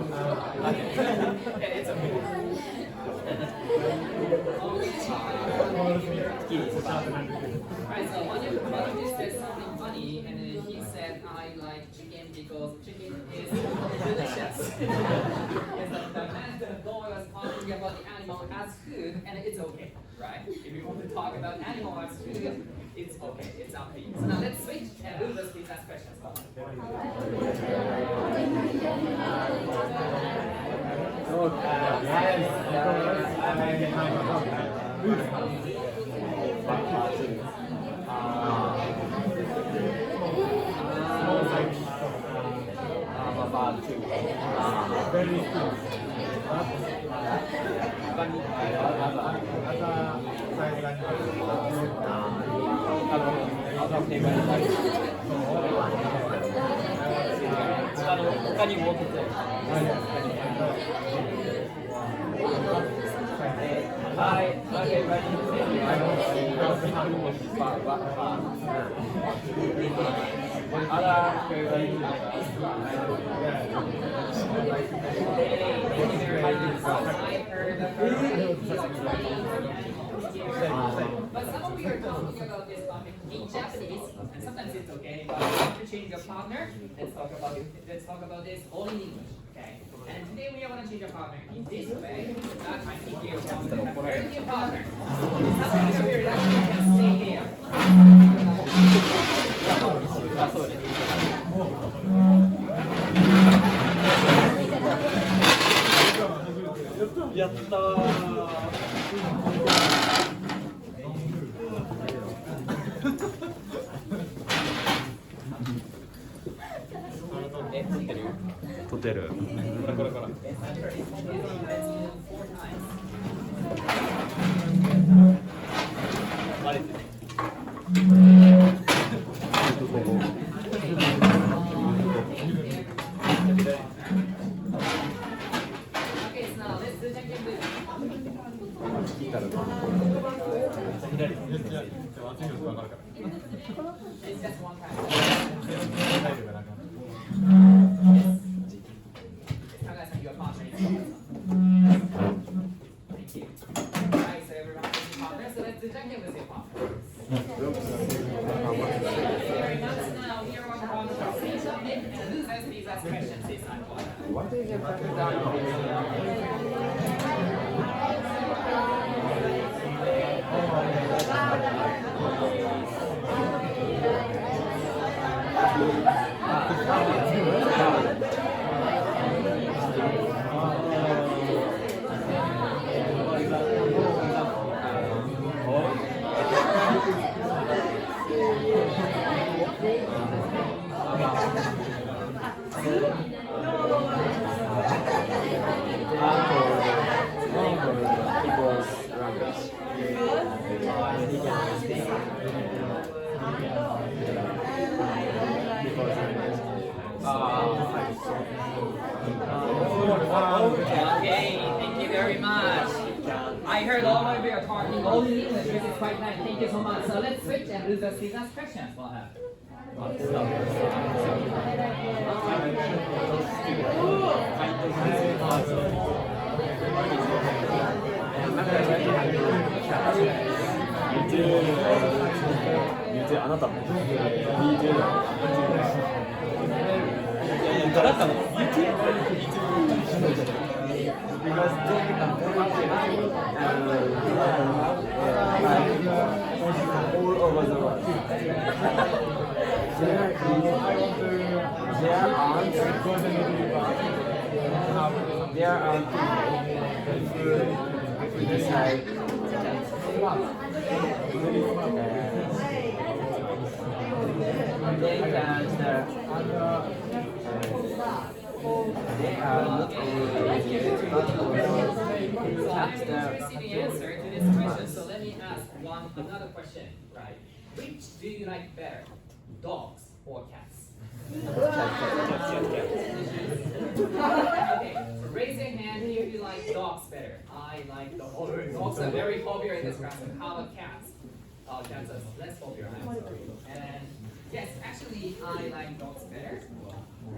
It's okay. Alright, so on your brother just said something funny, and then he said, I like chicken because chicken is delicious. It's like the man, the boy was talking about the animal as food, and it's okay, right? If you want to talk about animal as food, it's okay, it's up to you. So now let's switch, and Lucas, please ask questions. But some of you are talking about this topic in Japanese, and sometimes it's okay. But if you want to change your partner, let's talk about this all in English, okay? And today we are going to change your partner in this way. That I think you have a very new partner. Some of you can stay here. It's just one time. Your partner is Thank you. Alright, so everyone is your partner, so let's do check-in with your partner. Thank you very much. Now we are on the conversation, and Lucas, please ask questions this time. What is your Okay, thank you very much. I heard all of you are talking all in English, which is quite nice. Thank you so much. So let's switch and Lucas, please ask questions. Go ahead. all over the world. There are people who decide they can they are not Receiving answer to this question, so let me ask another question, right? Which do you like better, dogs or cats? Okay, so raise your hand if you like dogs better. I like dogs. Dogs are very popular in this class. How about cats? Cats are less popular. I'm sorry. And yes, actually, I like dogs better.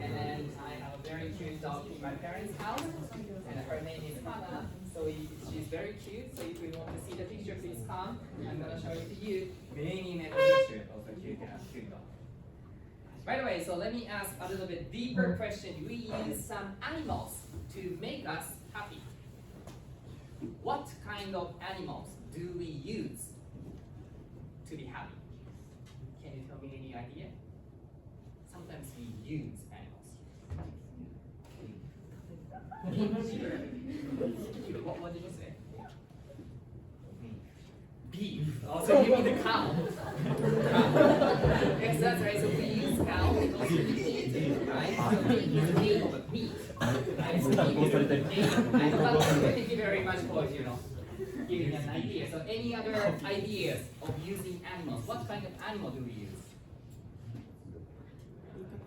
And I have a very very cute dog in my parents' house, and her name is Hana. So she's very cute. So if you want to see the picture, please come. I'm gonna show it to you. Many pictures of the cute dog. By the way, so let me ask a little bit deeper question. We use some animals to make us happy. What kind of animals do we use to be happy? Can you tell me any idea? Sometimes we use animals. What did you say? Beef. Oh, so you mean the cow? Yes, that's right. So we use cow because we eat it, right? So we use meat of meat. Right? So thank you very much for giving an idea. So any other ideas of using animals? What kind of animal do we use?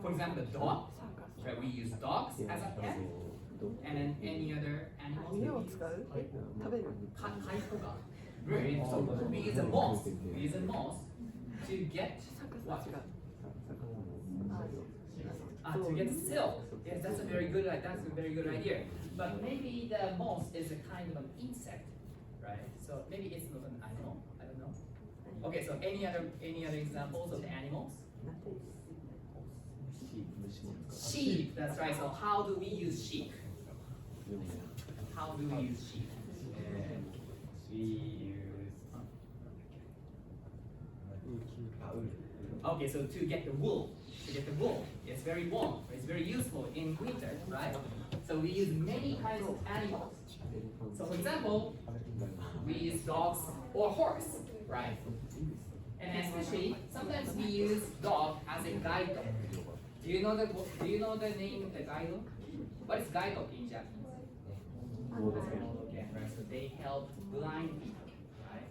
For example, the dog. Right? We use dogs as a pet. And then any other animals? Right. So we use a mouse. We use a mouse to get what? To get silk. Yes, that's a very good idea. But maybe the mouse is a kind of an insect, right? So maybe it's not an animal. I don't know. Okay, so any other examples of the animals? Sheep. That's right. So how do we use sheep? How do we use sheep? Okay, so to get the wool, it's very warm, it's very useful in winter, right? So we use many kinds of animals. So for example, we use dogs or horse, right? And especially, sometimes we use dog as a guide dog. Do you know the name of the guide dog? What is guide dog in Japanese? Okay, right. So they help blind people, right?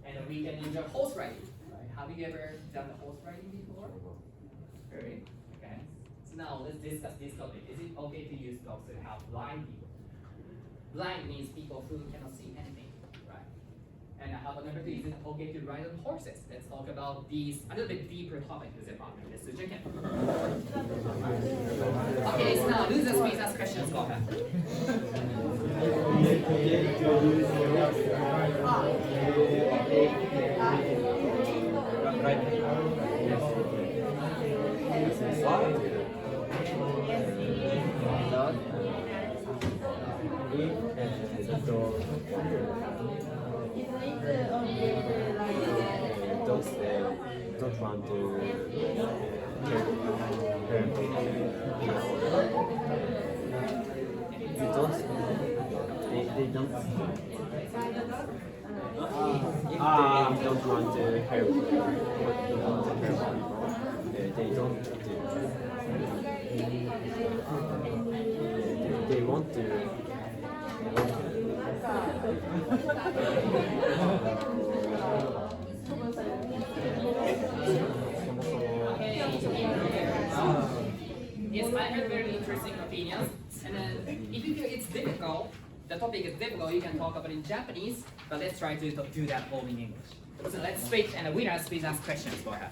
And we can enjoy horse riding. Right? Have you ever done the horse riding before? Very. Okay. So now let's discuss this topic. Is it okay to use dogs to help blind people? Blind means people who cannot see anything, right? And how about number 2? Is it okay to ride on horses? Let's talk about these a little bit deeper topic. Let's do check it. Okay, so now losers please ask questions. Go ahead. Dogs don't want to they don't if they don't want to help people, they don't do. They want to. Yes, I heard very interesting opinions. And then if you feel it's difficult, the topic is difficult, you can talk about it in Japanese, but let's try to do that all in English. So let's switch, and the winners please ask questions. Go ahead.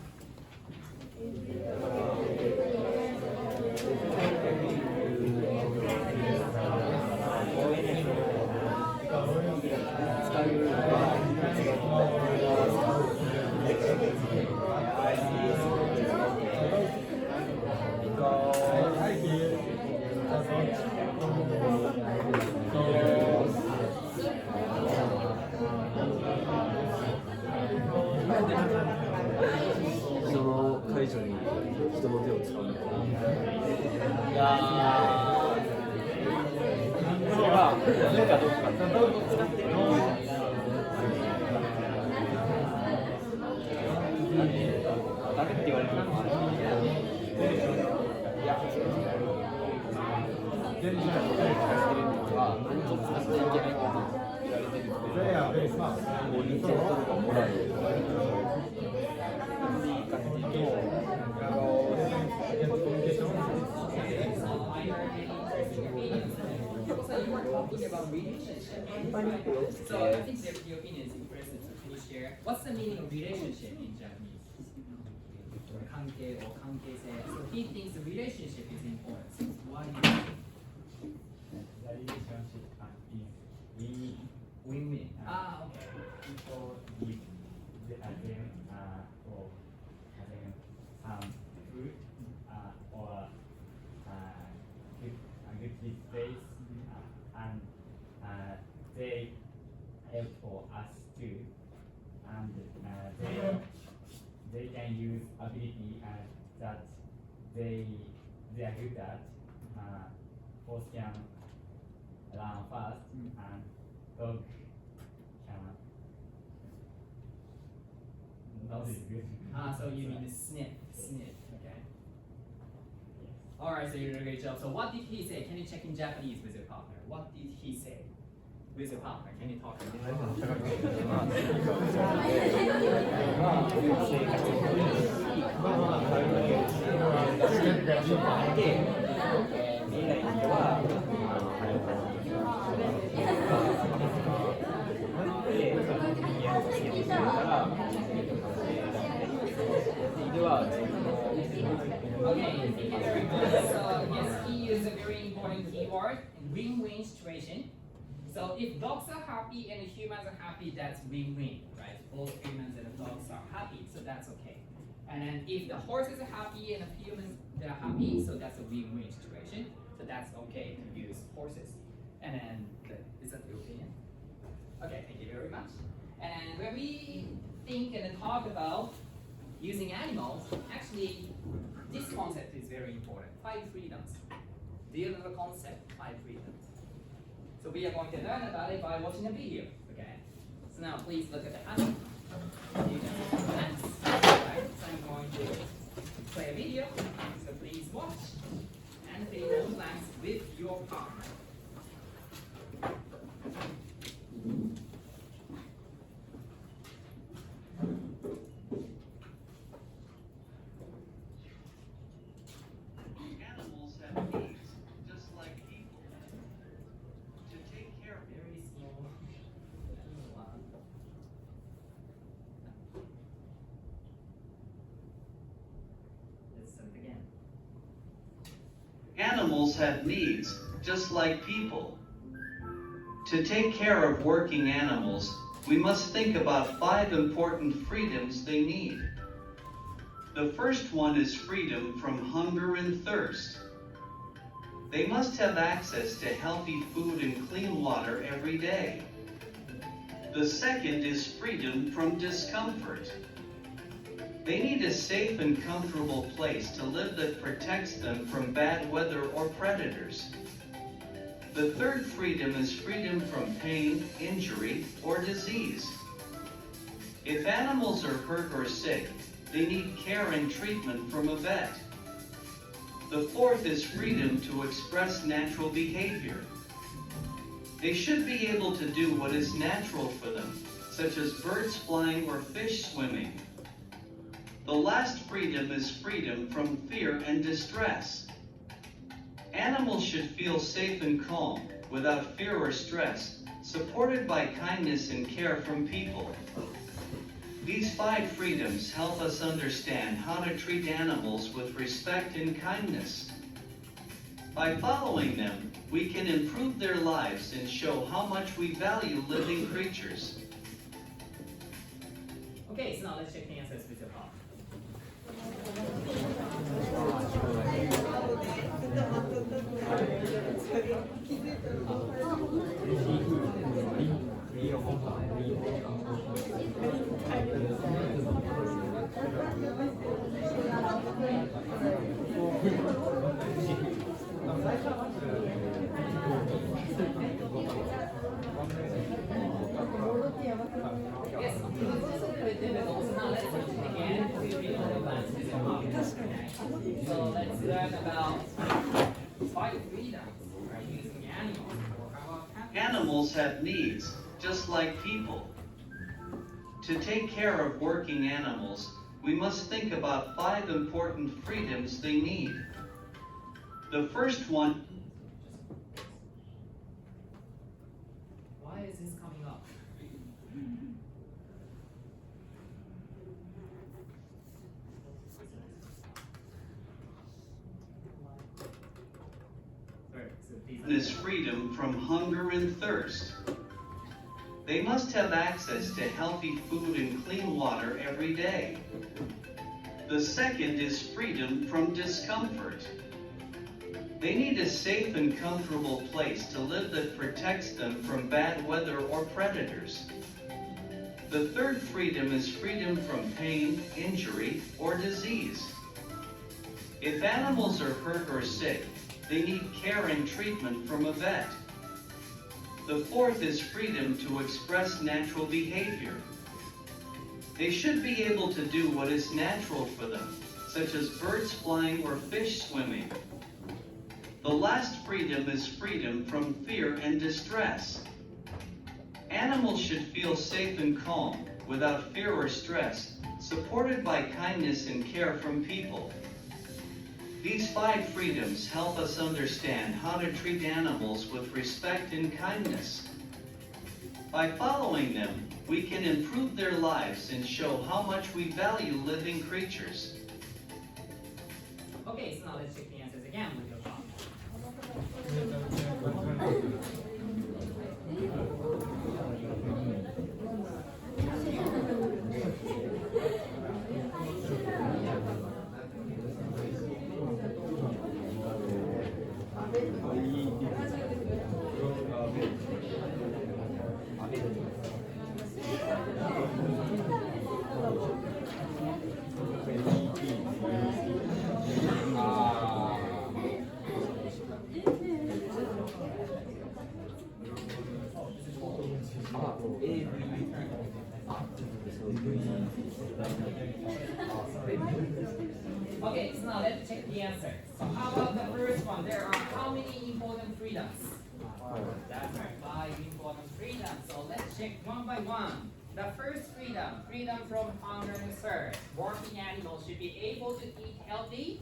About relationship. So I think your opinion is impressive. So can you share what's the meaning of relationship in Japanese? 関係 or 関係性 so he thinks the relationship is important. So why do you think? The relationship is win-win. Okay. People give them or them some food or good space and they help for us too, and they can use ability that they are good at. Horse can run fast and dog can not as good. So you mean sniff, okay. Alright, so you did a great job. So what did he say? Can you check in Japanese with your partner? What did he say with your partner? Can you talk in Okay, thank you very much. So yes, he used a very important keyword, win-win situation. So if dogs are happy and humans are happy, that's win-win, right? Both humans and the dogs are happy, so that's okay. And then if the horses are happy and the humans they're happy, so that's a win-win situation. So that's okay to use horses. And then is that your opinion? Okay, thank you very much. And when we think and talk about using animals, actually this concept is very important. 5 freedoms. Do you know the concept? 5 freedoms. So we are going to learn about it by watching a video. Okay. So now please look at the hand. You can relax. Right. So I'm going to play a video. So please watch and play the relax with your partner. Animals have needs, just like people. To take care of Very slow. Let's start again. Animals have needs, just like people. To take care of working animals, we must think about 5 important freedoms they need. The first one is freedom from hunger and thirst. They must have access to healthy food and clean water every day. The second is freedom from discomfort. They need a safe and comfortable place to live that protects them from bad weather or predators. The third freedom is freedom from pain, injury, or disease. If animals are hurt or sick, they need care and treatment from a vet. The fourth is freedom to express natural behavior. They should be able to do what is natural for them, such as birds flying or fish swimming. The last freedom is freedom from fear and distress. Animals should feel safe and calm, without fear or stress, supported by kindness and care from people. These 5 freedoms help us understand how to treat animals with respect and kindness. By following them, we can improve their lives and show how much we value living creatures. Okay, so now let's check the answers with your partner. Yes, it's a little bit difficult. So now let's look again to read the plans with your partner. So let's learn about 5 freedoms for using animals for our happiness. Animals have needs, just like people. To take care of working animals, we must think about 5 important freedoms they need. The first one. Why is this coming up? is freedom from hunger and thirst. They must have access to healthy food and clean water every day. The second is freedom from discomfort. They need a safe and comfortable place to live that protects them from bad weather or predators. The third freedom is freedom from pain, injury, or disease. If animals are hurt or sick, they need care and treatment from a vet. The fourth is freedom to express natural behavior. They should be able to do what is natural for them, such as birds flying or fish swimming. The last freedom is freedom from fear and distress. Animals should feel safe and calm, without fear or stress, supported by kindness and care from people. These 5 freedoms help us understand how to treat animals with respect and kindness. By following them, we can improve their lives and show how much we value living creatures. Okay, so now let's check the answers again with your thoughts. Okay, so now let's check the answer. So how about the first one? There are how many important freedoms? That's right, 5 important freedoms. So let's check one by one. The first freedom, freedom from hunger and thirst. Working animals should be able to eat healthy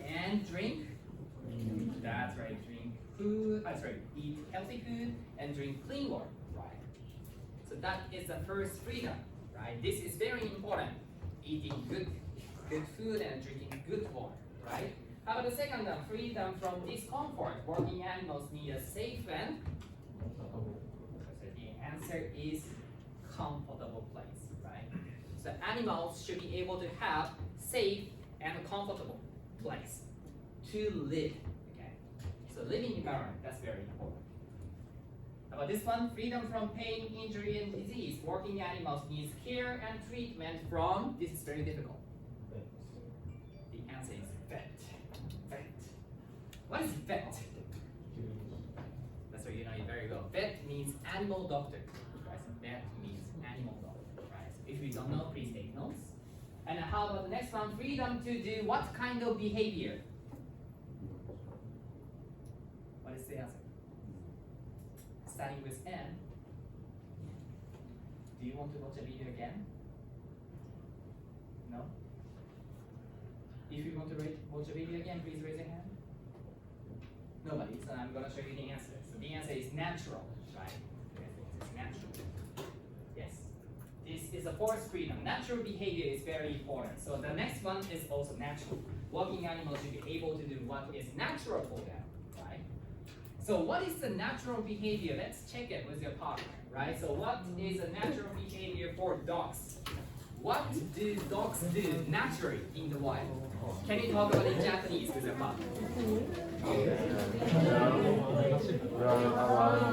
and drink. That's right, drink food. Eat healthy food and drink clean water. Right. So that is the first freedom. Right. This is very important. Eating good food and drinking good water. Right. How about the second one? Freedom from discomfort. Working animals need a safe and so the answer is comfortable place, right? So animals should be able to have safe and comfortable place to live. Okay. So living environment, that's very important. How about this one? Freedom from pain, injury, and disease. Working animals need care and treatment from, this is very difficult. The answer is vet. Vet. What is vet? That's what you know it very well. Vet means animal doctor. Right? So vet means animal doctor. Right? So if you don't know, please take notes. And how about the next one? Freedom to do what kind of behavior? What is the answer? Starting with N. Do you want to watch a video again? No? If you want to watch a video again, please raise your hand. Nobody, so I'm going to show you the answer. So the answer is natural, right? It's natural. Yes. This is a fourth freedom. Natural behavior is very important. So the next one is also natural. Working animals should be able to do what is natural for them, right? So what is the natural behavior? Let's check it with your partner, right? So what is a natural behavior for dogs? What do dogs do naturally in the wild? Can you talk about it in Japanese with your partner? Run around the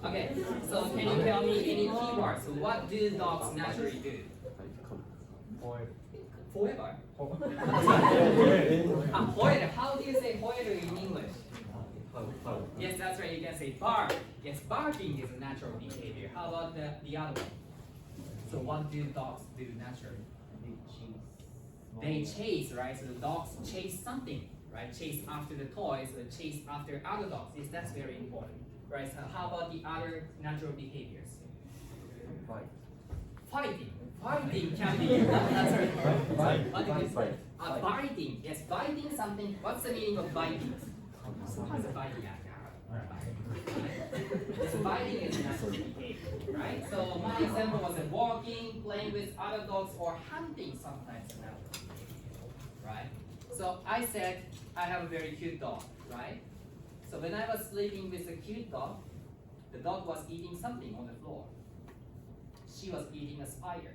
Okay, so can you tell me any keywords? So what do dogs naturally do? Forever. Forever. How do you say forever in English? Yes, that's right. You can say bark. Yes, barking is a natural behavior. How about the other one? So what do dogs do naturally? They chase, right? So the dogs chase something, right? Chase after the toys, or chase after other dogs. Yes, that's very important, right? So how about the other natural behaviors? Fighting. Fighting can be sorry. What did you say? Fight. Biting. Yes, biting something. What's the meaning of biting? What's the biting? Yes, biting is natural behavior, right? So my example was walking, playing with other dogs, or hunting sometimes now, right? So I said I have a very cute dog, right? So when I was sleeping with a cute dog, the dog was eating something on the floor. She was eating a spider.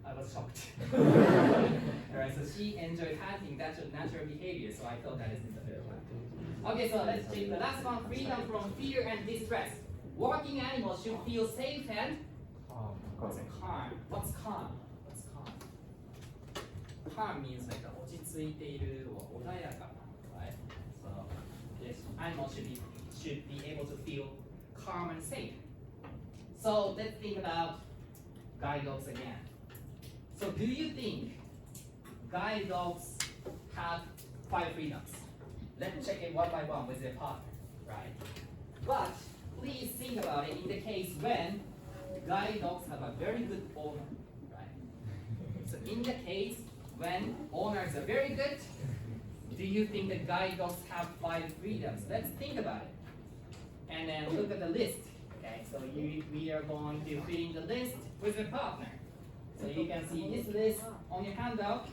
I was shocked. Alright, so she enjoyed hunting, that's a natural behavior, so I thought that is the third one. Okay, so let's take the last one, freedom from fear and distress. Working animals should feel safe and calm. What's calm? What's calm? Calm means like 落ち着いている or 穏やか, right? So yes, animals should be able to feel calm and safe. So let's think about guide dogs again. So do you think guide dogs have 5 freedoms? Let's check it one by one with their partner, right? But please think about it in the case when guide dogs have a very good owner, right? So in the case when owners are very good, do you think the guide dogs have 5 freedoms? Let's think about it. And then look at the list. Okay, so we are going to fill in the list with a partner. So you can see this list on your handout.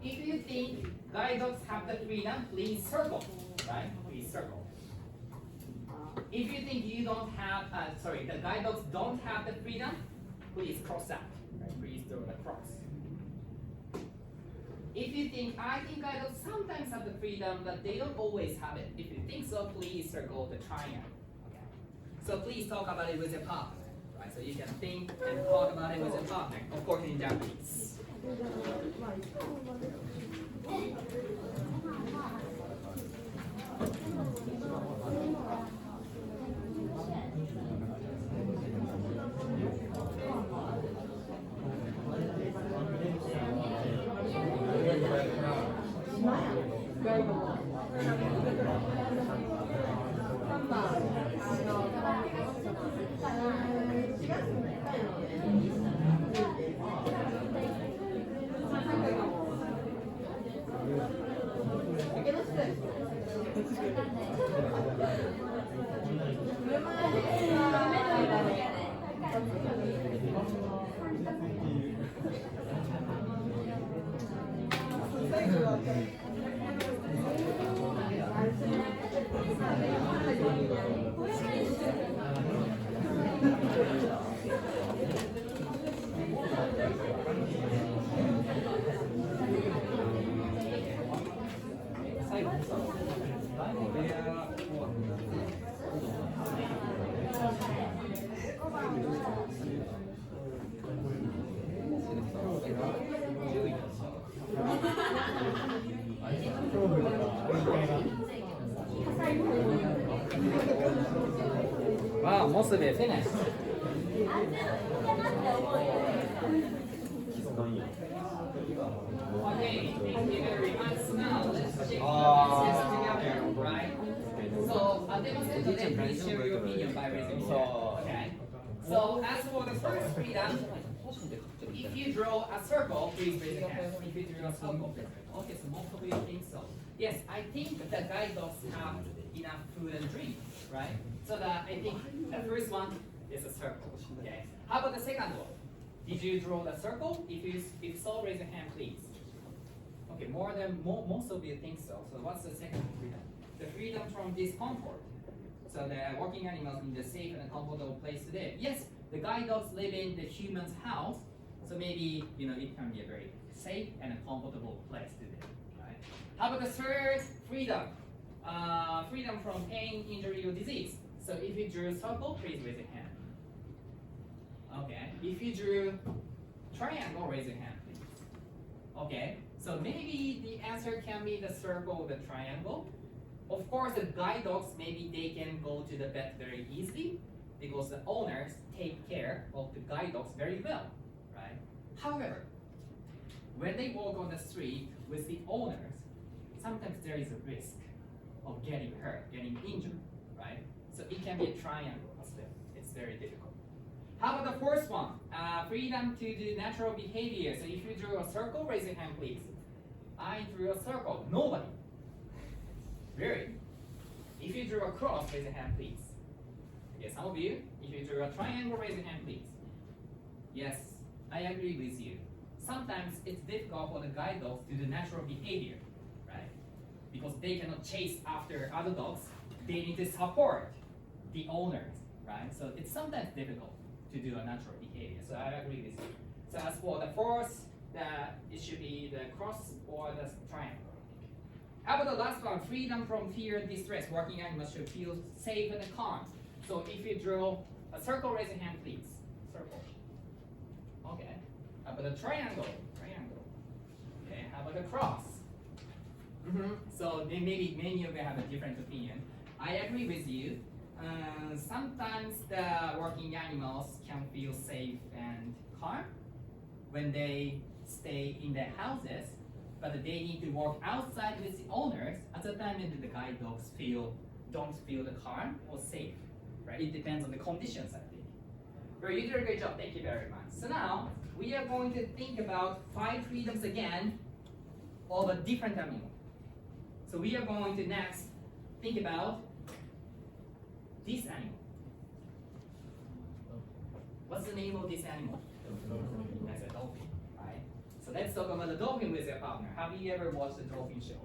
If you think guide dogs have the freedom, please circle, right? Please circle. If you think you don't have, the guide dogs don't have the freedom, please cross out. Right? Please throw the cross. If you think, I think guide dogs sometimes have the freedom, but they don't always have it. If you think so, please circle the triangle. Okay. So please talk about it with your partner. Right? So you can think and talk about it with your partner, of course in Japanese. わあ、もうすぐフィニッシュ。Okay, thank you very much. Now let's check the answers together, right? So, please share your opinion by raising your hand. Okay. So, as for the first freedom, if you draw a circle, please raise your hand. If you draw a circle, okay, so most of you think so. Yes, I think that the guide dogs have enough food and drink, right? So that I think the first one is a circle. Okay. How about the second one? Did you draw the circle? If so, raise your hand, please. Okay, most of you think so. So what's the second freedom? The freedom from discomfort. So the working animals need a safe and comfortable place to live. Yes, the guide dogs live in the human's house, so maybe it can be a very safe and a comfortable place to live. Right? How about the third freedom? Freedom from pain, injury, or disease. So if you drew a circle, please raise your hand. Okay. If you drew triangle, raise your hand, please. Okay. So maybe the answer can be the circle or the triangle. Of course, the guide dogs, maybe they can go to the bed very easily because the owners take care of the guide dogs very well, right? However, when they walk on the street with the owners, sometimes there is a risk of getting hurt, getting injured, right? So it can be a triangle as well. It's very difficult. How about the first one? Freedom to do natural behavior. So if you drew a circle, raise your hand, please. I drew a circle. Nobody. Really? If you drew a cross, raise your hand, please. Yes, some of you. If you drew a triangle, raise your hand, please. Yes, I agree with you. Sometimes it's difficult for the guide dogs to do natural behavior, right? Because they cannot chase after other dogs. They need to support the owners, right? So it's sometimes difficult to do a natural behavior. So I agree with you. So as for the first, it should be the cross or the triangle. How about the last one? Freedom from fear and distress. Working animals should feel safe and calm. So if you draw a circle, raise your hand, please. Circle. Okay. How about a triangle? Triangle. Okay. How about a cross? So then maybe many of you have a different opinion. I agree with you. Sometimes the working animals can feel safe and calm when they stay in their houses, but they need to work outside with the owners. At the time when the guide dogs don't feel the calm or safe, right? It depends on the conditions, I think. Well, you did a great job. Thank you very much. So now we are going to think about 5 freedoms again of a different animal. So we are going to next think about this animal. What's the name of this animal? That's a dolphin, right? So let's talk about the dolphin with your partner. Have you ever watched the dolphin show?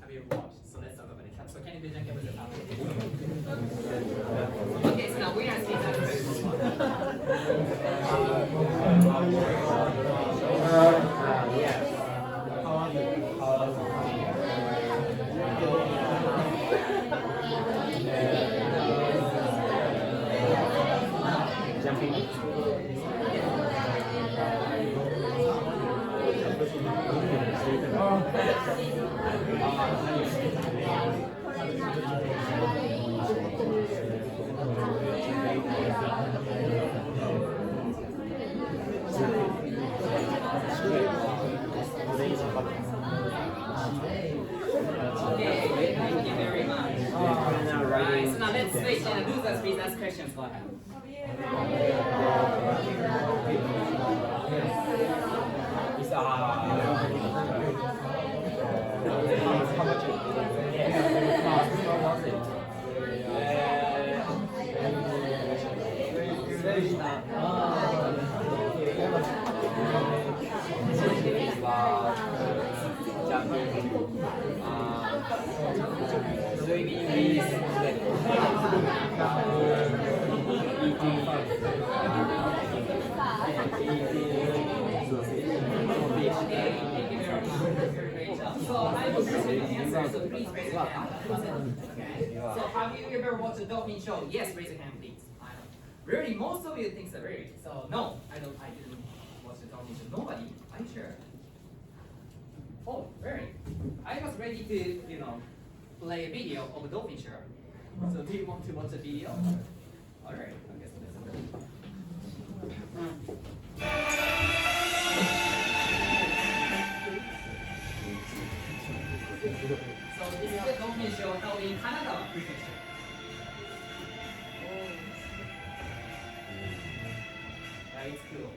Have you ever watched? So let's talk about it. So can you vision with your partner? Okay, so now we are seeing that. Yes. Jumping. Okay, thank you very much. Right, so now let's switch and do the please ask questions. Go ahead. So I will present the answer, so please raise your hand. Okay. So have you ever watched a dolphin show? Yes, raise your hand, please. Really, most of you think so, really. So no, I didn't watch the dolphin show. Nobody? Are you sure? Oh, really? I was ready to, play a video of a dolphin show. So do you want to watch the video? Alright, okay, so let's go. So this is the dolphin show held in Canada prefecture. It's cool.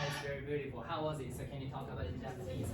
It's very beautiful. How was it? So can you talk about it in Japanese?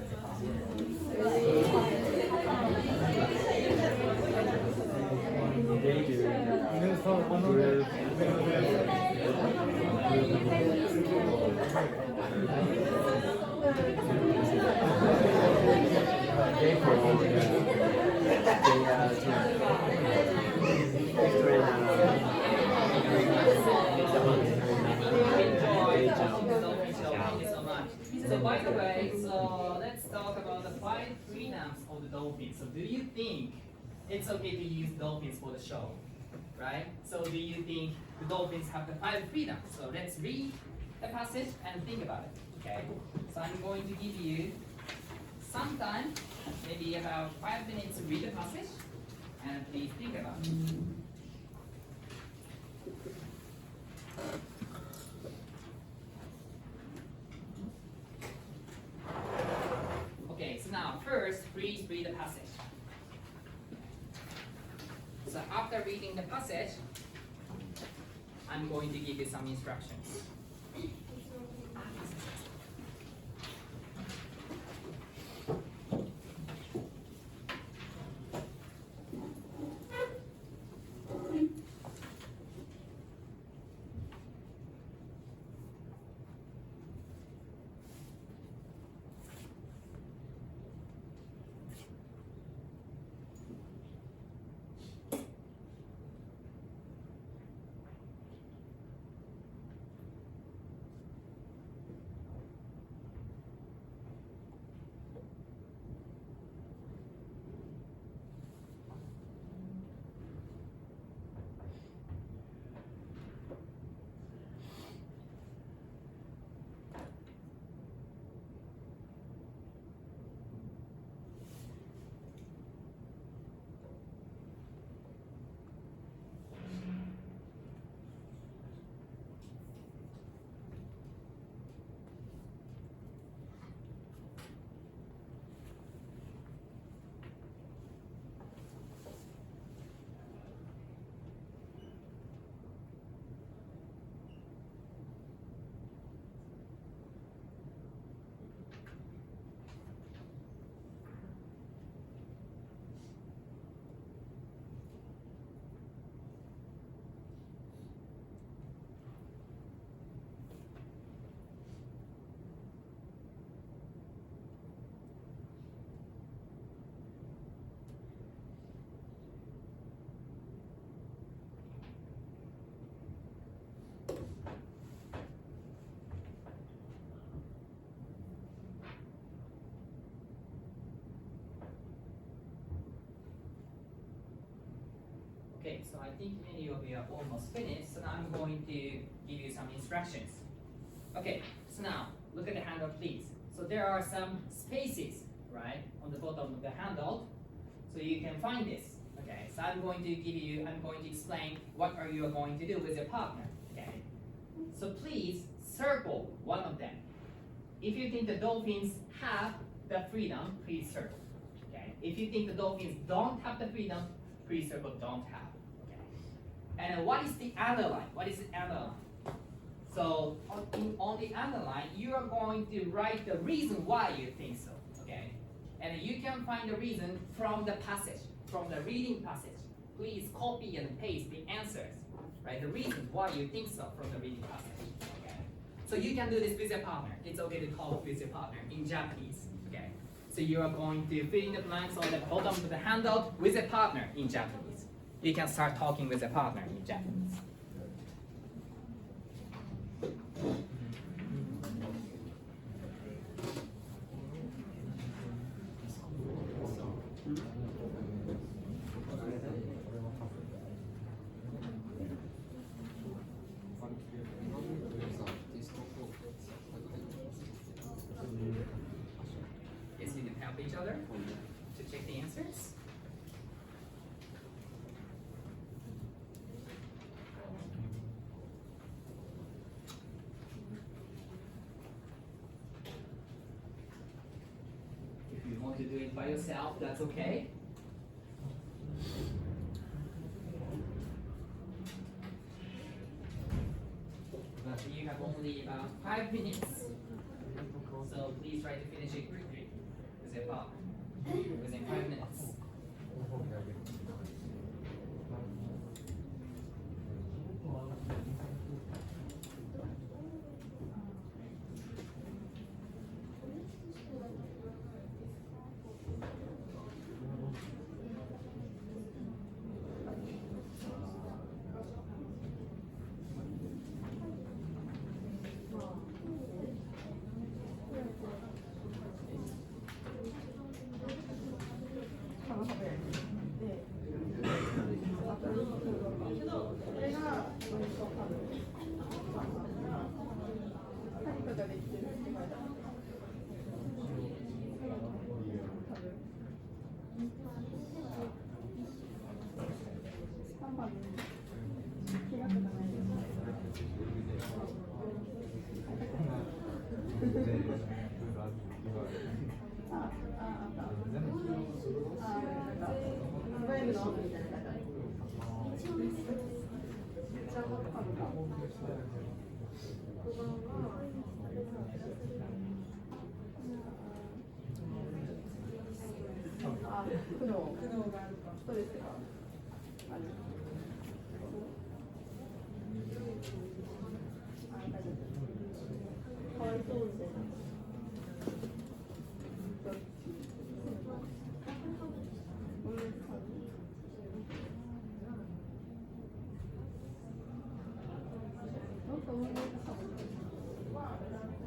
the way, so let's talk about the 5 freedoms of the dolphins. So do you think it's okay to use dolphins for the show? Right? So do you think the dolphins have the 5 freedoms? So let's read the passage and think about it. Okay? So I'm going to give you some time, maybe about 5 minutes to read the passage, and please think about it. Okay, so now first, please read the passage. So after reading the passage, I'm going to give you some instructions. Okay, so I think many of you are almost finished, so now I'm going to give you some instructions. Okay, so now look at the handle, please. So there are some spaces, right, on the bottom of the handle, so you can find this. Okay, so I'm going to explain what are you going to do with your partner. Okay, so please circle one of them. If you think the dolphins have the freedom, please circle. Okay, if you think the dolphins don't have the freedom, please circle don't have. Okay, and what is the underline? What is the underline? So on the underline, you are going to write the reason why you think so. Okay, and you can find the reason from the passage, from the reading passage. Please copy and paste the answers, right? The reason why you think so from the reading passage. Okay, so you can do this with your partner. It's okay to talk with your partner in Japanese. Okay, so you are going to fill in the blanks on the bottom of the handout with a partner in Japanese. You can start talking with a partner in Japanese. Yes, you can help each other to check the answers. If you want to do it by yourself, that's okay. But you have only about 5 minutes. So please try to finish it quickly with your partner within 5 minutes.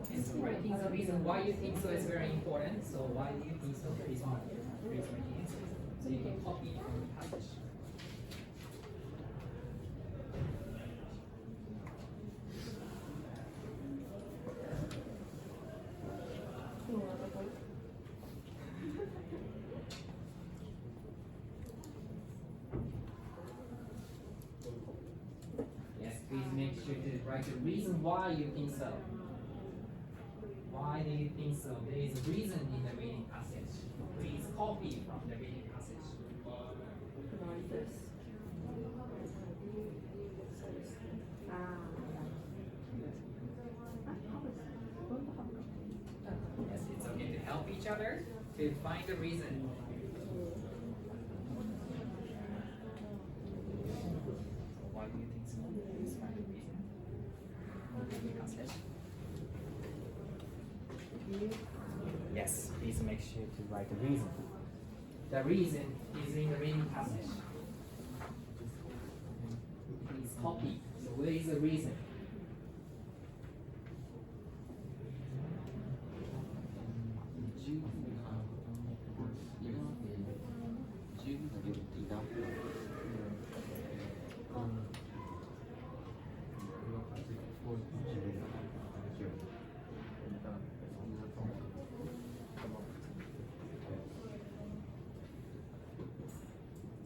And so writing the reason why you think so is very important. So why do you think so? Please mark it. Please mark it. So you can copy from the passage. Yes, please make sure to write the reason why you think so. Why do you think so? There is a reason in the reading passage. Please copy from the reading passage. Yes, it's okay to help each other to find the reason. Why do you think so? Please find the reason. Reading passage. Yes, please make sure to write the reason. The reason is in the reading passage. Please copy. So where is the reason?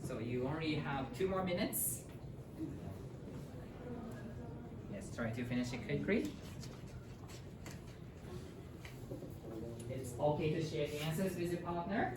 So you only have 2 more minutes. Yes, try to finish it quickly. It's okay to share the answers with your partner.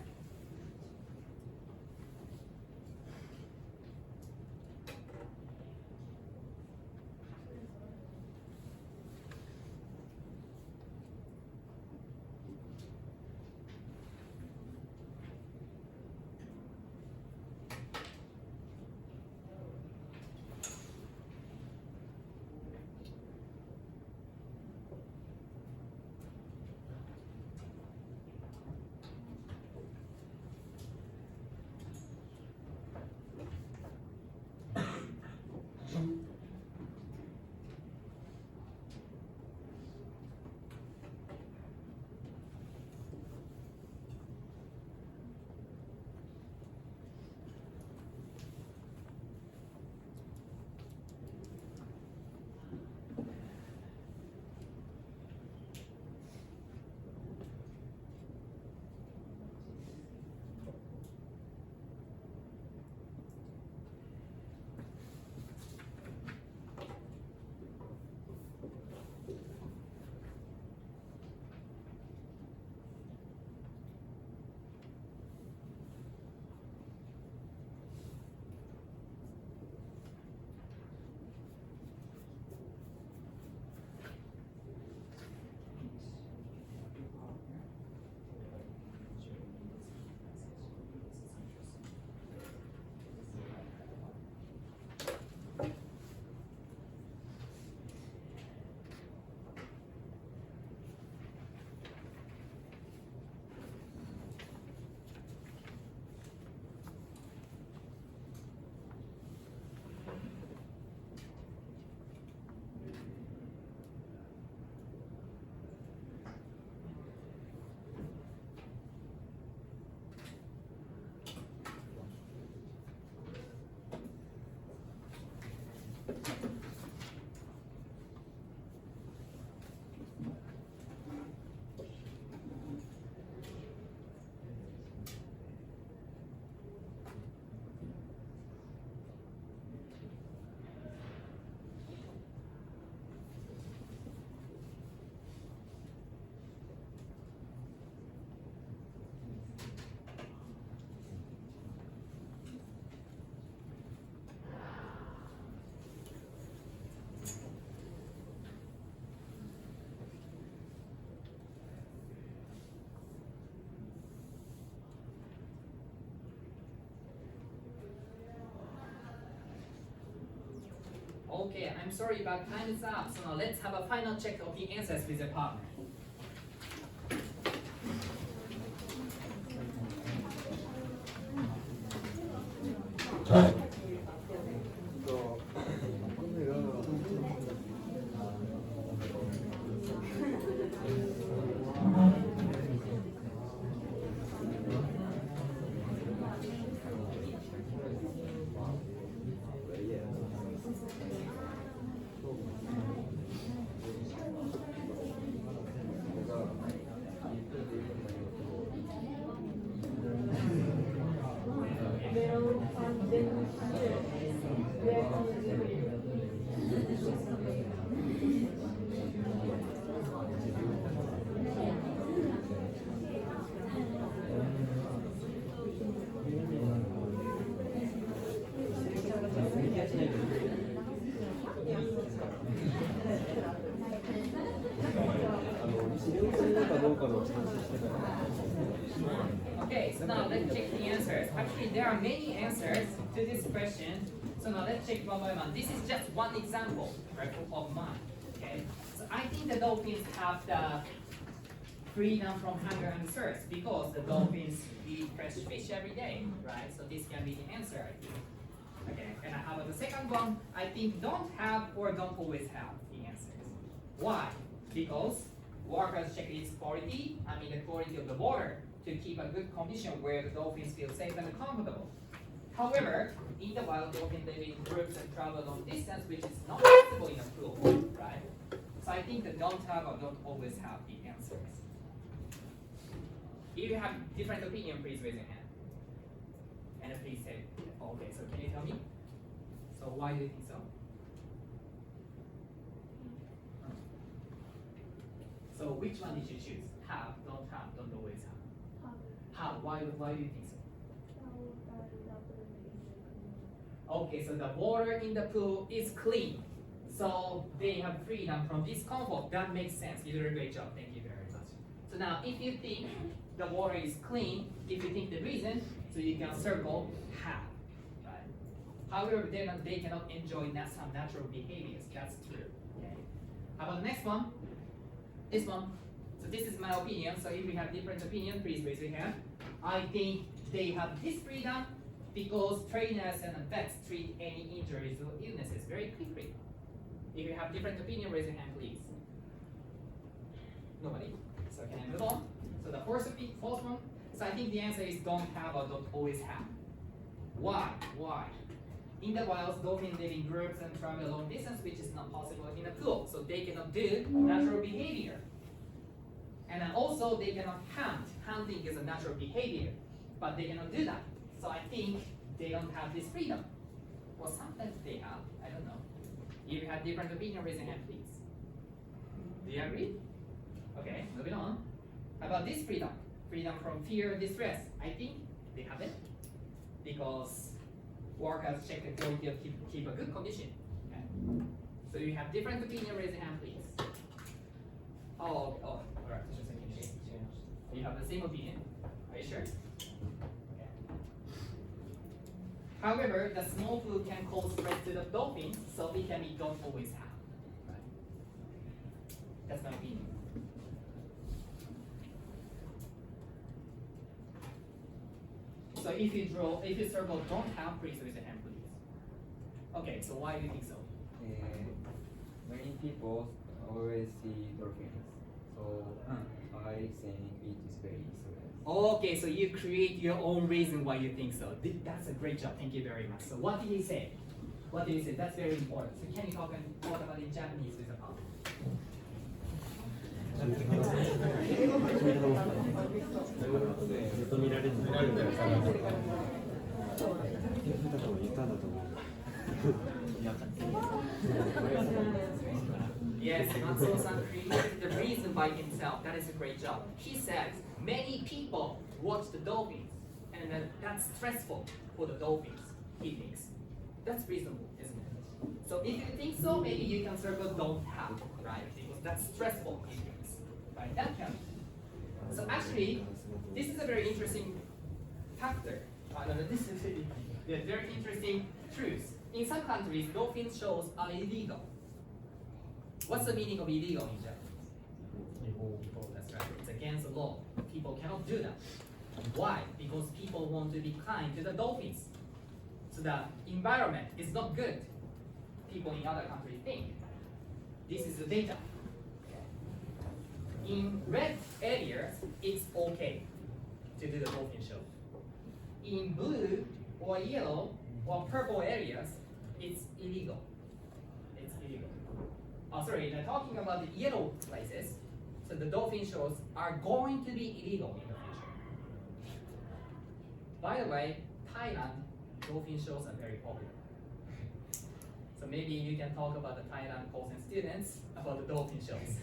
Okay, I'm sorry, but time is up. So now let's have a final check of the answers with your partner. Okay, so now let's check the answers. Actually, there are many answers to this question. So now let's check one by one. This is just one example, right, of mine. Okay, so I think the dolphins have the freedom from hunger and thirst because the dolphins eat fresh fish every day, right? So this can be the answer, I think. Okay, and how about the second one? I think don't have or don't always have the answers. Why? Because workers check its quality, the quality of the water, to keep a good condition where the dolphins feel safe and comfortable. However, in the wild, dolphins live in groups and travel long distance, which is not possible in a pool, right? So I think that don't have or don't always have the answers. If you have different opinion, please raise your hand. And please say, okay, so can you tell me? So why do you think so? So which one did you choose? Have, don't always have. Have, why do you think so? Okay, so the water in the pool is clean. So they have freedom from discomfort. That makes sense. You did a great job. Thank you very much. So now if you think the water is clean, if you think the reason, so you can circle have. Right? However, they cannot enjoy some natural behaviors. That's true. Okay. How about the next one? This one. So this is my opinion. So if we have different opinion, please raise your hand. I think they have this freedom because trainers and vets treat any injuries or illnesses very quickly. If you have different opinion, raise your hand, please. Nobody. So can I move on? So the fourth one. So I think the answer is don't have or don't always have. Why? Why? In the wilds, dolphins live in groups and travel a long distance, which is not possible in a pool. So they cannot do natural behavior. And then also they cannot hunt. Hunting is a natural behavior, but they cannot do that. So I think they don't have this freedom. Or sometimes they have, I don't know. If you have different opinion, raise your hand, please. Do you agree? Okay, moving on. How about this freedom? Freedom from fear, distress. I think they have it because workers check the quality of keep a good condition. Okay. So you have different opinion, raise your hand, please. All right. You have the same opinion. Are you sure? Okay. However, the small flu can cause spread to the dolphins, so it can be don't always have. Right? That's my opinion. So if you circle don't have, please raise your hand, please. Okay, so why do you think so? Many people always see dolphins, so I think it is very interesting. Okay, so you create your own reason why you think so. That's a great job. Thank you very much. So what did he say? What did he say? That's very important. So can you talk about it in Japanese with the partner? ずっと見られるので、言ったんだと思う。 Yes, Matsuo-san created the reason by himself. That is a great job. He says many people watch the dolphins, and that's stressful for the dolphins. He thinks that's reasonable, isn't it? So if you think so, maybe you can circle don't have, right? Because that's stressful. He thinks, right? That can. So actually, this is a very interesting factor. This is a very interesting truth. In some countries, dolphin shows are illegal. What's the meaning of illegal in Japanese? Oh, that's right. It's against the law. People cannot do that. Why? Because people want to be kind to the dolphins. So the environment is not good. People in other countries think. This is the data. In red areas, it's okay to do the dolphin show. In blue or yellow or purple areas, it's illegal. It's illegal. Oh, sorry, now talking about the yellow places, so the dolphin shows are going to be illegal in the future. By the way, Thailand, dolphin shows are very popular. So maybe you can talk about the Thailand Kosen students about the dolphin shows,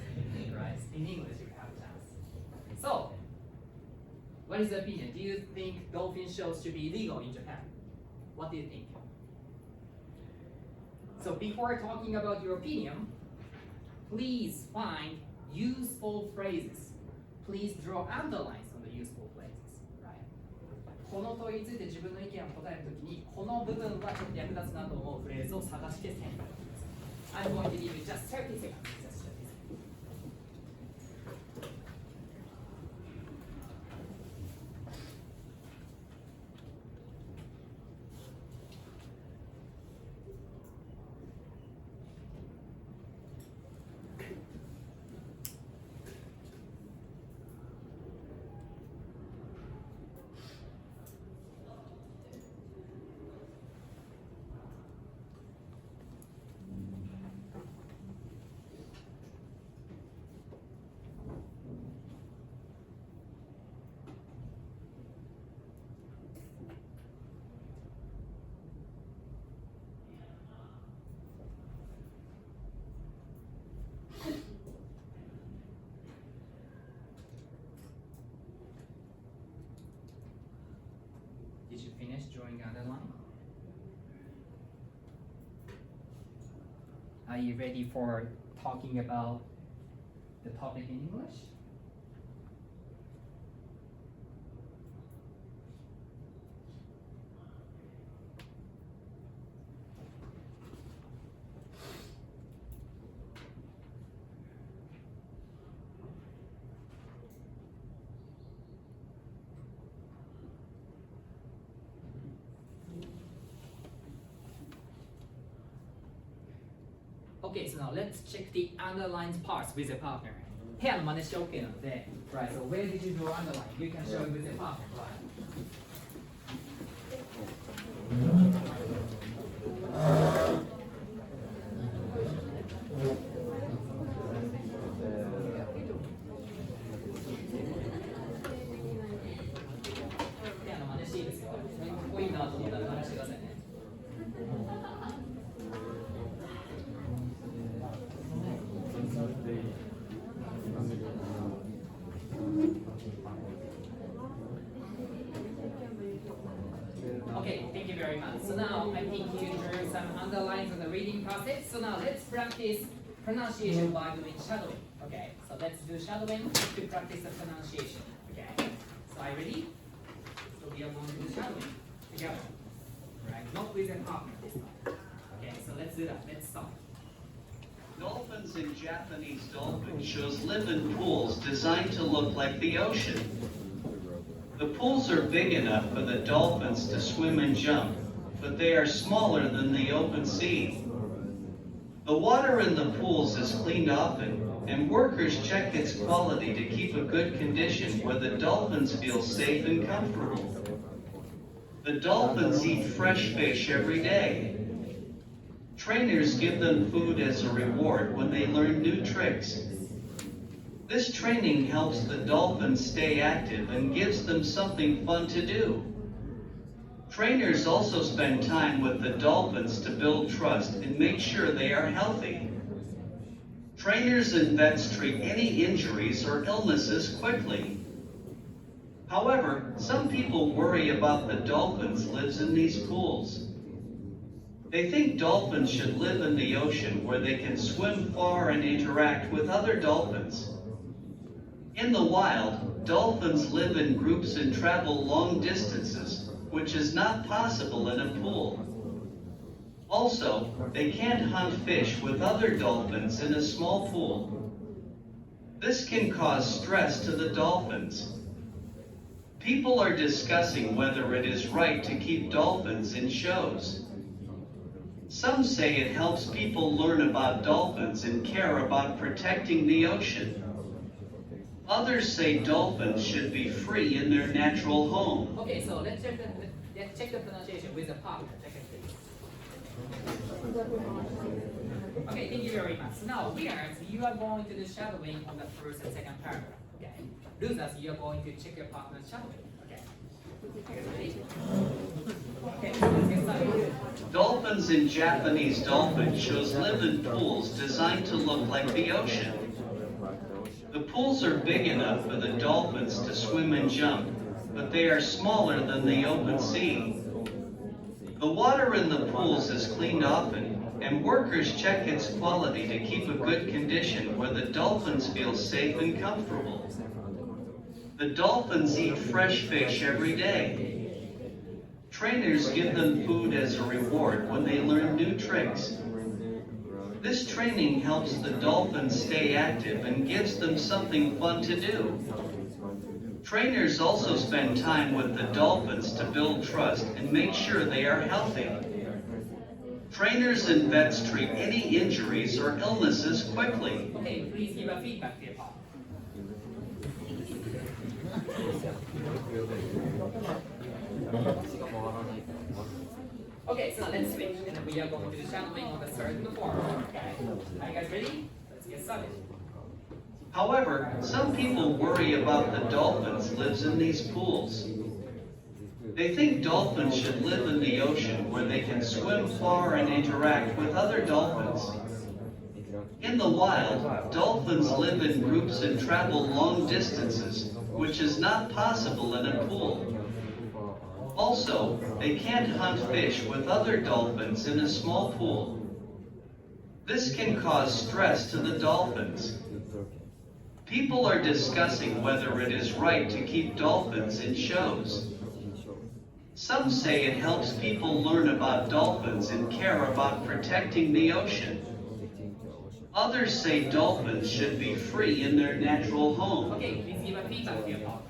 right? In English, you have a chance. So, what is the opinion? Do you think dolphin shows should be illegal in Japan? What do you think? So before talking about your opinion, please find useful phrases. Please draw underlines on the useful phrases, right? この問いについて自分の意見を答えるときに、この部分はちょっと役立つなと思うフレーズを探して選択してください。I'm going to give you just 30 seconds. Just 30 seconds. Did you finish drawing underline? Are you ready for talking about the topic in English? Okay, so now let's check the underlined parts with a partner. 部屋の真似して OK なので、right, so where did you draw underline? You can show it with a partner, right? Okay, thank you very much. So now I think you drew some underlines on the reading process. So now let's practice pronunciation by doing shadowing. Okay, so let's do shadowing to practice the pronunciation. Okay, so are you ready? So we are going to do shadowing together. Right, not with a partner this time. Okay, so let's do that. Let's start. Dolphins in Japanese dolphin shows live in pools designed to look like the ocean. The pools are big enough for the dolphins to swim and jump, but they are smaller than the open sea. The water in the pools is cleaned often, and workers check its quality to keep a good condition where the dolphins feel safe and comfortable. The dolphins eat fresh fish every day. Trainers give them food as a reward when they learn new tricks. This training helps the dolphins stay active and gives them something fun to do. Trainers also spend time with the dolphins to build trust and make sure they are healthy. Trainers and vets treat any injuries or illnesses quickly. However, some people worry about the dolphins lives in these pools. They think dolphins should live in the ocean where they can swim far and interact with other dolphins. In the wild, dolphins live in groups and travel long distances, which is not possible in a pool. Also, they can't hunt fish with other dolphins in a small pool. This can cause stress to the dolphins. People are discussing whether it is right to keep dolphins in shows. Some say it helps people learn about dolphins and care about protecting the ocean. Others say dolphins should be free in their natural home. Okay, so let's check the pronunciation with the partner. Check it, please. Okay, thank you very much. Now, winners, you are going to do shadowing on the first and second paragraph. Okay. Losers, you are going to check your partner's shadowing. Okay. Ready? Okay, let's get started. Dolphins in Japanese dolphin shows live in pools designed to look like the ocean. The pools are big enough for the dolphins to swim and jump, but they are smaller than the open sea. The water in the pools is cleaned often, and workers check its quality to keep a good condition where the dolphins feel safe and comfortable. The dolphins eat fresh fish every day. Trainers give them food as a reward when they learn new tricks. This training helps the dolphins stay active and gives them something fun to do. Trainers also spend time with the dolphins to build trust and make sure they are healthy. Trainers and vets treat any injuries or illnesses quickly. Okay, please give a feedback to your partner. Okay, so let's switch, and then we are going to do shadowing on the third and the fourth. Okay, are you guys ready? Let's get started. However, some people worry about the dolphins lives in these pools. They think dolphins should live in the ocean where they can swim far and interact with other dolphins. In the wild, dolphins live in groups and travel long distances, which is not possible in a pool. Also, they can't hunt fish with other dolphins in a small pool. This can cause stress to the dolphins. People are discussing whether it is right to keep dolphins in shows. Some say it helps people learn about dolphins and care about protecting the ocean. Others say dolphins should be free in their natural home. Okay, please give a feedback to your partner.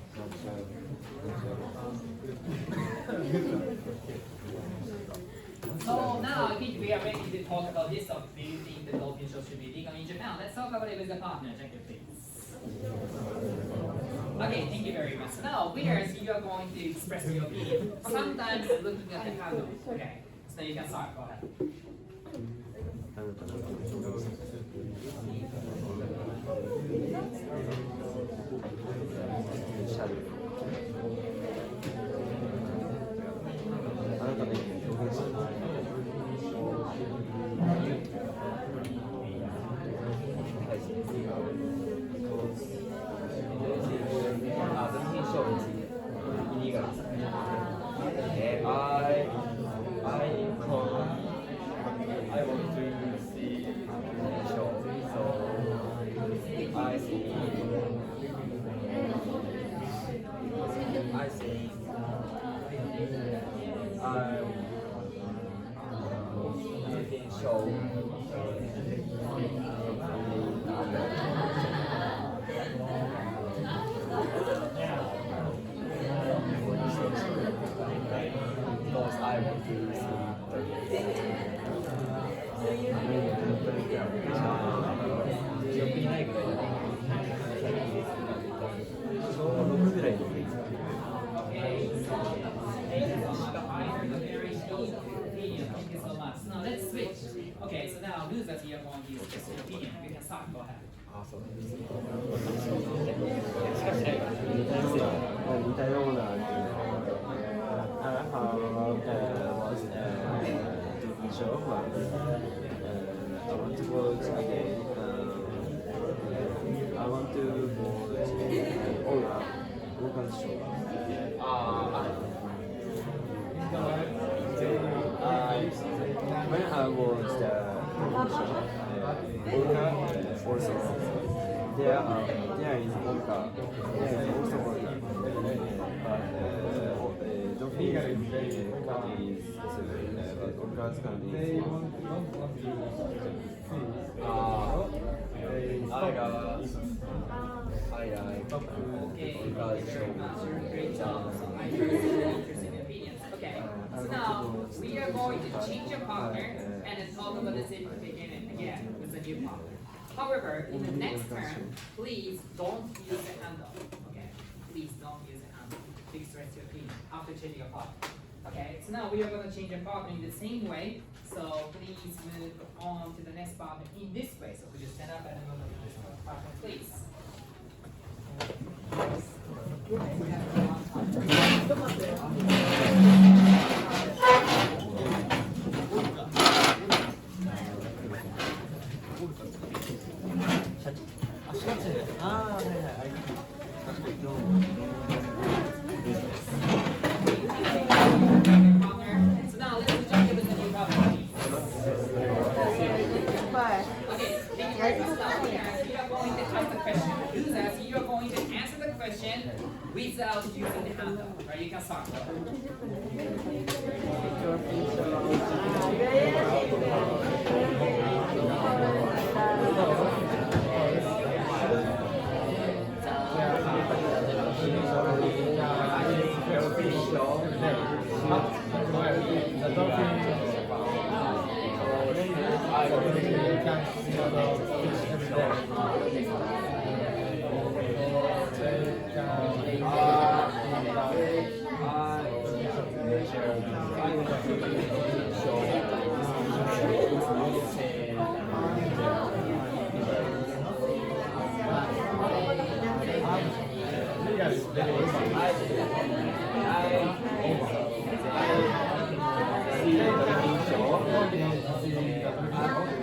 So now I think we are ready to talk about this topic. Do you think the dolphin show should be legal in Japan? Let's talk about it with the partner. Check it, please. Okay, thank you very much. So now, winners, you are going to express your opinion. Sometimes looking at the handle. Okay, so you can start. Go ahead. I want to see the show, so I think show. Because I want to see Thank you so much. Now let's switch. Okay, so now losers here want to express your opinion. You can start. Go ahead. 似たような、how was the show, but I want to watch again. I want to watch all kinds of show. When I watched the show, Orca also. There is Orca. There is also Orca. But Okay, thank you very much. Great job. So I heard some interesting opinions. Okay, so now we are going to change your partner and then talk about the same beginning again with the new partner. However, in the next term, please don't use the handle. Okay, please don't use the handle. Please stress your opinion after changing your partner. Okay, so now we are going to change your partner in the same way. So please move on to the next partner in this way. So we just stand up and then move on to this partner, please. So now let's jump into the new partner, please. Okay, thank you very much. Now you are going to ask the question. Do that. You are going to answer the question without using the handle. Right? You can start.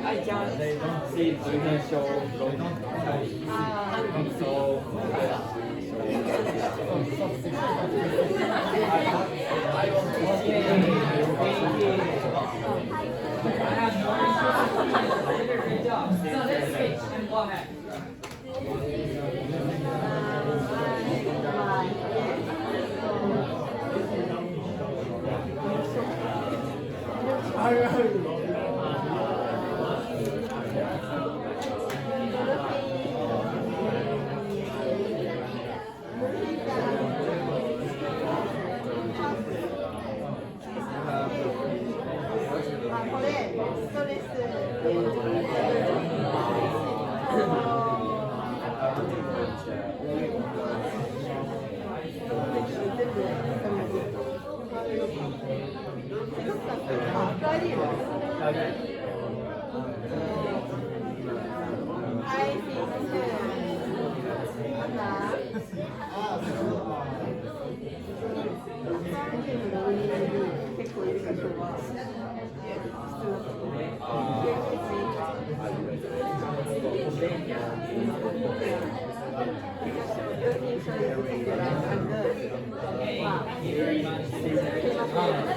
I can see the show from so I want to see I have no idea. Great job. So let's switch and go ahead. Okay, thank you very much.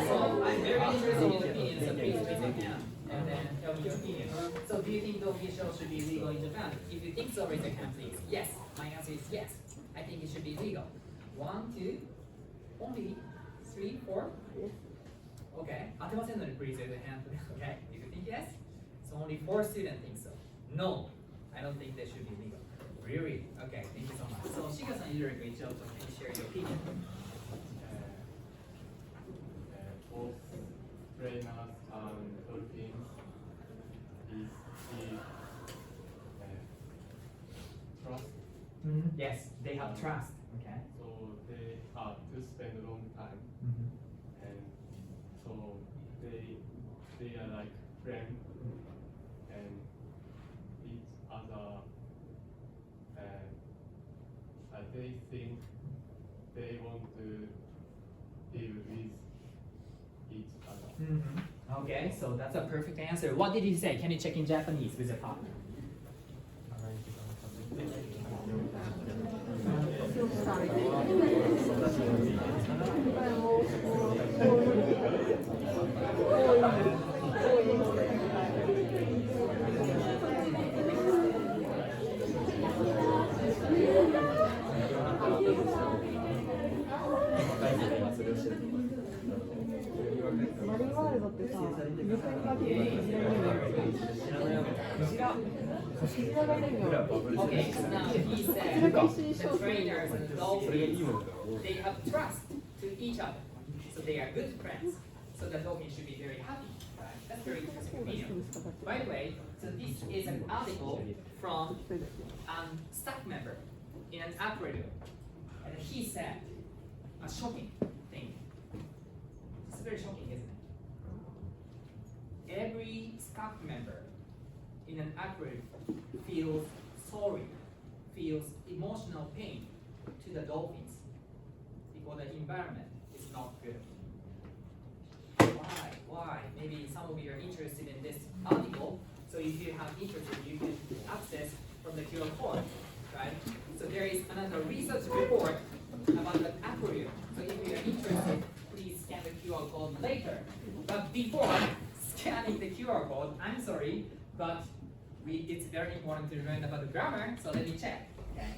So I'm very interested in your opinion, so please raise your hand and then tell me your opinion. So do you think Doki show should be legal in Japan? If you think so, raise your hand please. Yes, my answer is yes. I think it should be legal. 1, 2, only 3, 4? Okay, 当てませんので please raise your hand. Okay, if you think yes, so only 4 students think so. No, I don't think they should be legal. Really? Okay, thank you so much. So Shiga-san, you did a great job, so can you share your opinion? Both trainers and dolphins is trust. Yes, they have trust. Okay. So they have to spend a long time, and so they are like friends, and each other. They think they want to deal with each other. Okay, so that's a perfect answer. What did you say? Can you check in Japanese with your partner? ニワールドってさ、イルカにかけてクジラがいるよ。クジラがいるよ。 Okay, so now he said the trainers and the dolphins, they have trust to each other. So they are good friends. So the dolphin should be very happy. Right? That's very interesting opinion. By the way, so this is an article from staff member in an aquarium. And he said a shocking thing. It's very shocking, isn't it? Every staff member in an aquarium feels sorry, feels emotional pain to the dolphins because the environment is not good. Why? Maybe some of you are interested in this article, so if you have interest, you can access from the QR code, right? So there is another research report about the aquarium. So if you are interested, please scan the QR code later. But before scanning the QR code, I'm sorry, but it's very important to learn about the grammar, so let me check. Okay.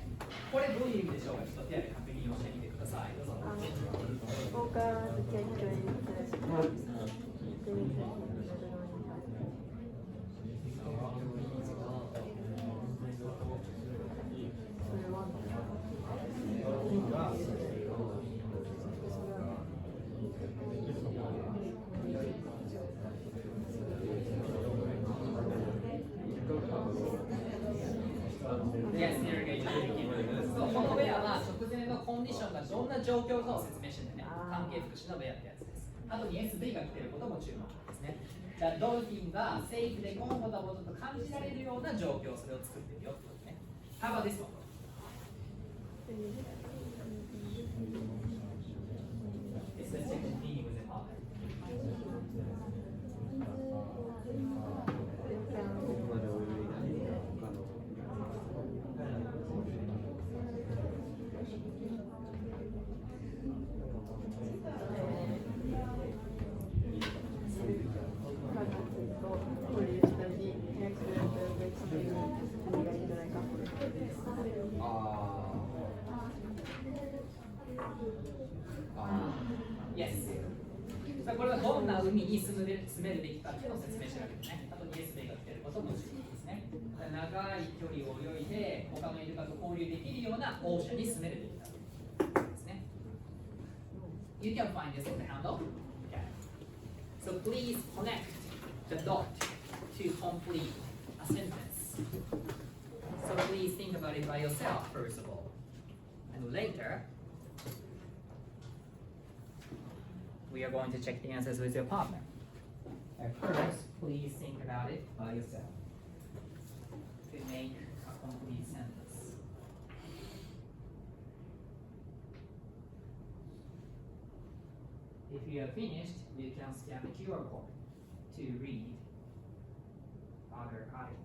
これどういう意味でしょうか。ちょっと手で確認をしてみてください。どうぞ。Yes, irrigation. そう、このウェアは直前のコンディションがどんな状況かを説明してるんでね。関係福祉のウェアってやつです。あとに SV が来てることも注目ですね。じゃあドルフィンがセーフでコンフォータブルと感じられるような状況、それを作ってるよってことね。How about this one? It's the second thing with the partner. Yes. これはどんな海に住めるべきかっていうのを説明してるわけですね。あとに SV が来てることも注目ですね。長い距離を泳いで他のイルカと交流できるようなオーシャンに住めるべきだですね。You can find this on the handle. Okay. So please connect the dot to complete a sentence. So please think about it by yourself first of all. And later, we are going to check the answers with your partner. At first, please think about it by yourself to make a complete sentence. If you are finished, you can scan the QR code to read other articles.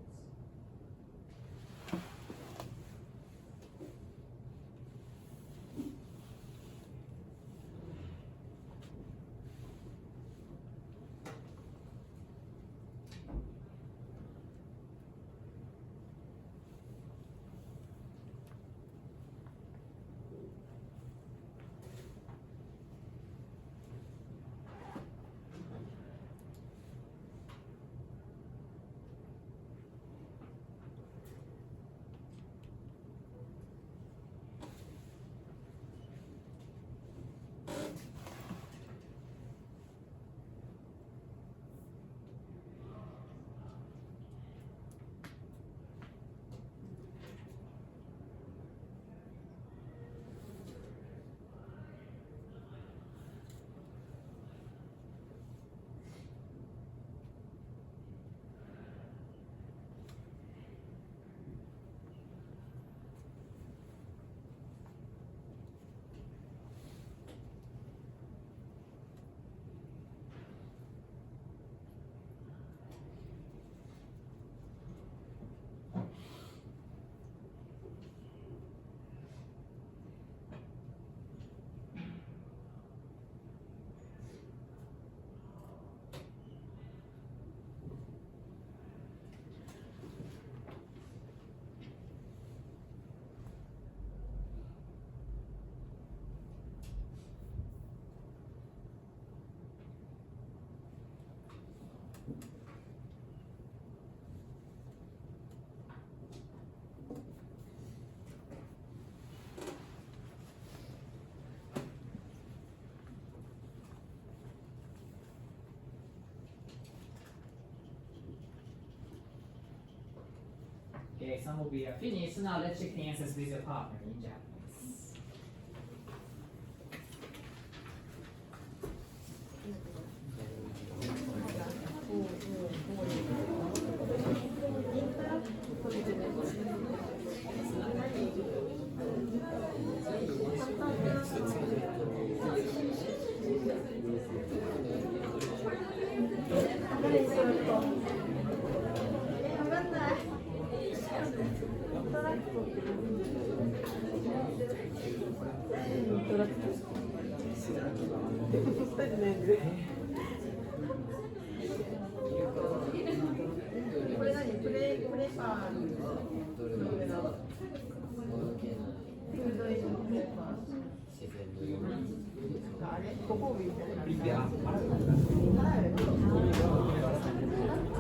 Okay, some of you are finished. Now let's check the answers with your partner in Japanese.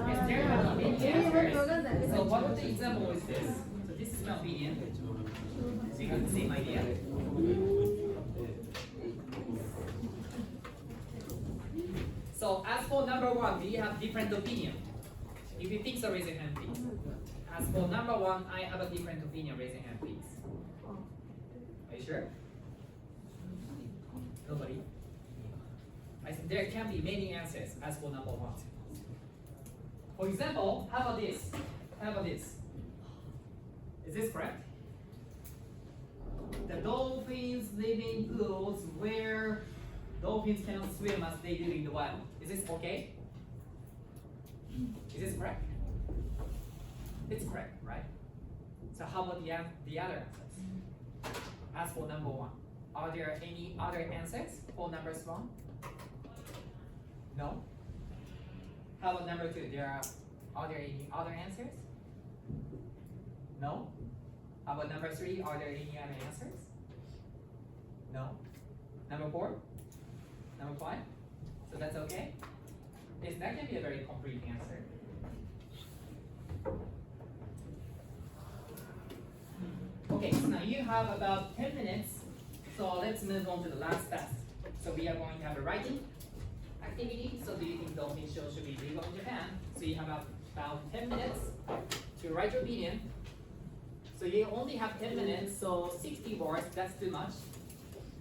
Yes, there are many answers. So one of the example is this. So this is my opinion. So you have the same idea. So as for number one, we have different opinion. If you think so, raise your hand, please. As for number one, I have a different opinion. Raise your hand, please. Are you sure? Nobody? I said there can be many answers as for number one. For example, how about this? How about this? Is this correct? The dolphins live in pools where dolphins cannot swim as they do in the wild. Is this okay? Is this correct? It's correct, right? So how about the other answers? As for number one, are there any other answers for numbers one? No? How about number two? Are there any other answers? No? How about number three? Are there any other answers? No? Number four? Number five? So that's okay? Yes, that can be a very complete answer. Okay, so now you have about 10 minutes. So let's move on to the last task. So we are going to have a writing activity. So do you think dolphin show should be legal in Japan? So you have about 10 minutes to write your opinion. So you only have 10 minutes, so 60 words, that's too much.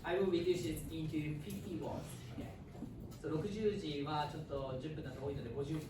I will reduce it into 50 words. So 60字はちょっと10分だと多いので50